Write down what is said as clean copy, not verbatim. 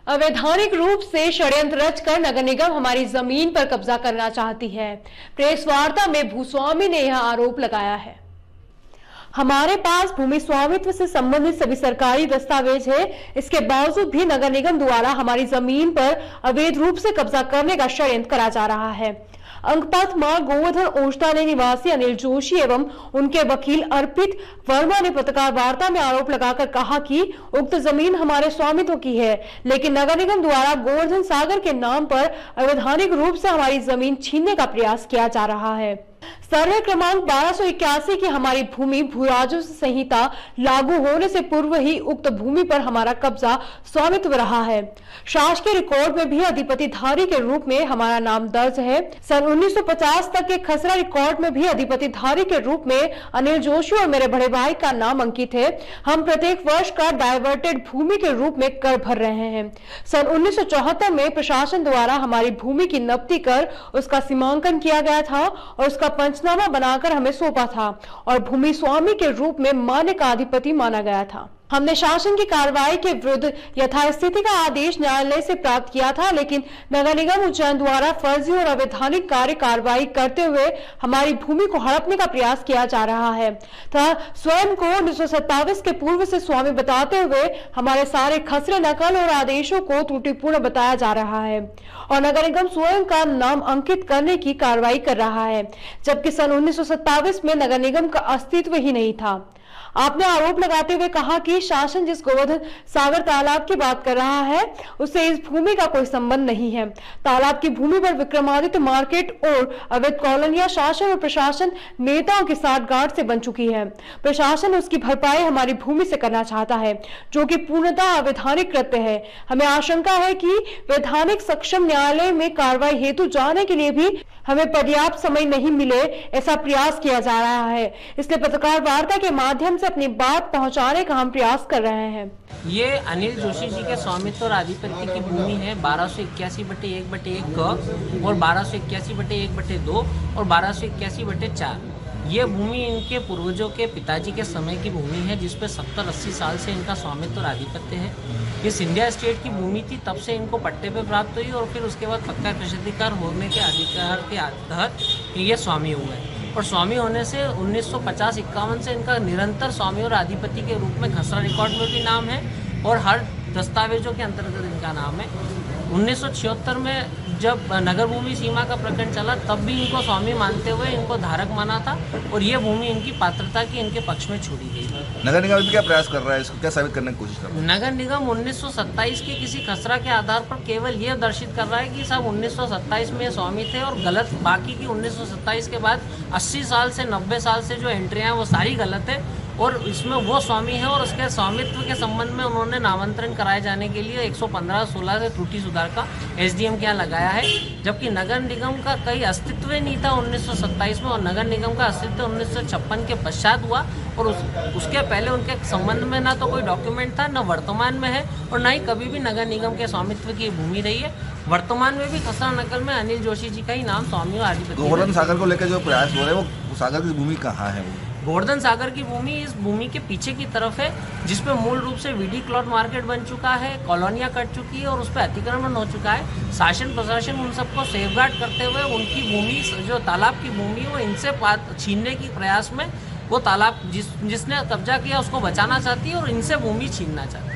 अवैधानिक रूप से षड्यंत्र रचकर नगर निगम हमारी जमीन पर कब्जा करना चाहती है। प्रेस वार्ता में भूस्वामी ने यह आरोप लगाया है। हमारे पास भूमि स्वामित्व से संबंधित सभी सरकारी दस्तावेज है। इसके बावजूद भी नगर निगम द्वारा हमारी जमीन पर अवैध रूप से कब्जा करने का षड्यंत्र करा जा रहा है। अंकपथ मार्ग गोवर्धन ओष्टाने निवासी अनिल जोशी एवं उनके वकील अर्पित वर्मा ने पत्रकार वार्ता में आरोप लगाकर कहा कि उक्त जमीन हमारे स्वामित्व की है, लेकिन नगर निगम द्वारा गोवर्धन सागर के नाम पर अवैधानिक रूप से हमारी जमीन छीनने का प्रयास किया जा रहा है। सर्वे क्रमांक 1281 की हमारी भूमि भू राजस्व संहिता लागू होने से पूर्व ही उक्त भूमि पर हमारा कब्जा स्वामित्व रहा है। शासकीय रिकॉर्ड में भी अधिपतिधारी के रूप में हमारा नाम दर्ज है। सन 1950 तक के खसरा रिकॉर्ड में भी अधिपतिधारी के रूप में अनिल जोशी और मेरे बड़े भाई का नाम अंकित है। हम प्रत्येक वर्ष का डाइवर्टेड भूमि के रूप में कर भर रहे हैं। सन 1974 में प्रशासन द्वारा हमारी भूमि की नब्ती कर उसका सीमांकन किया गया था और उसका पंचनामा बनाकर हमें सौंपा था और भूमि स्वामी के रूप में मान्य का अधिपति माना गया था। हमने शासन की कार्रवाई के विरुद्ध यथास्थिति का आदेश न्यायालय से प्राप्त किया था, लेकिन नगर निगम उज्जैन द्वारा फर्जी और अवैधानिक कार्रवाई करते हुए हमारी भूमि को हड़पने का प्रयास किया जा रहा है तथा स्वयं को 1927 के पूर्व से स्वामी बताते हुए हमारे सारे खसरे नकल और आदेशों को त्रुटिपूर्ण बताया जा रहा है और नगर निगम स्वयं का नाम अंकित करने की कार्रवाई कर रहा है, जबकि सन 1927 में नगर निगम का अस्तित्व ही नहीं था। आपने आरोप लगाते हुए कहा कि शासन जिस गोवर्धन सागर तालाब की बात कर रहा है उससे इस भूमि का कोई संबंध नहीं है। तालाब की भूमि पर विक्रमादित्य मार्केट और अवैध कॉलोनियां शासन और प्रशासन नेताओं के साथ गांठ से बन चुकी है। प्रशासन उसकी भरपाई हमारी भूमि से करना चाहता है, जो कि पूर्णतः अवैधानिक कृत्य है। हमें आशंका है कि वैधानिक सक्षम न्यायालय में कार्रवाई हेतु जाने के लिए भी हमें पर्याप्त समय नहीं मिले, ऐसा प्रयास किया जा रहा है। इसलिए पत्रकार वार्ता के माध्यम से अपनी बात पहुंचाने का हम प्रयास कर रहे हैं। ये अनिल जोशी जी के स्वामित्व और आधिपत्य की भूमि है। 1281/1/1 क और 1281/1/2 और 1281/4। ये भूमि इनके पूर्वजों के पिताजी के समय की भूमि है, जिसपे 70-80 साल से इनका स्वामित्व और आधिपत्य है। ये सिंधिया स्टेट की भूमि थी, तब से इनको पट्टे पे प्राप्त हुई और फिर उसके बाद पक्का प्रसिद्धिकार होने के अधिकार के तहत ये स्वामी हुए और स्वामी होने से 1950-51 से इनका निरंतर स्वामी और अधिपति के रूप में खसरा रिकॉर्ड में भी नाम है और हर दस्तावेजों के अंतर्गत इनका नाम है। 1976 में जब नगर भूमि सीमा का प्रकरण चला, तब भी इनको स्वामी मानते हुए इनको धारक माना था और ये भूमि इनकी पात्रता की इनके पक्ष में छोड़ी गई। नगर निगम भी क्या प्रयास कर रहा है, इसको क्या साबित करने की कोशिश कर रहा है? नगर निगम 1927 के किसी खसरा के आधार पर केवल ये दर्शित कर रहा है कि सब 1927 में स्वामी थे और गलत, बाकी की 1927 के बाद 80 साल से 90 साल से जो एंट्रियां हैं वो सारी गलत है और इसमें वो स्वामी है और उसके स्वामित्व के संबंध में उन्होंने नामांतरण कराए जाने के लिए 115/16 से त्रुटि सुधार का एसडीएम के यहाँ लगाया है, जबकि नगर निगम का कई अस्तित्व नहीं था 1927 में और नगर निगम का अस्तित्व 1956 के पश्चात हुआ और उसके पहले उनके संबंध में ना तो कोई डॉक्यूमेंट था, न वर्तमान में है और न ही कभी भी नगर निगम के स्वामित्व की भूमि रही है। वर्तमान में भी खसरा नकल में अनिल जोशी जी का ही नाम स्वामी और आधिपत्य। गोवर्धन सागर को लेकर जो प्रयास हो रहे हैं वो सागर की भूमि कहाँ है? गोवर्धन सागर की भूमि इस भूमि के पीछे की तरफ है, जिसपे मूल रूप से वीडी क्लॉथ मार्केट बन चुका है, कॉलोनियां कट चुकी है और उस पर अतिक्रमण हो चुका है। शासन प्रशासन उन सबको सेफगार्ड करते हुए उनकी भूमि जो तालाब की भूमि है वो इनसे छीनने की प्रयास में वो तालाब जिसने कब्जा किया उसको बचाना चाहती है और इनसे भूमि छीनना चाहती है।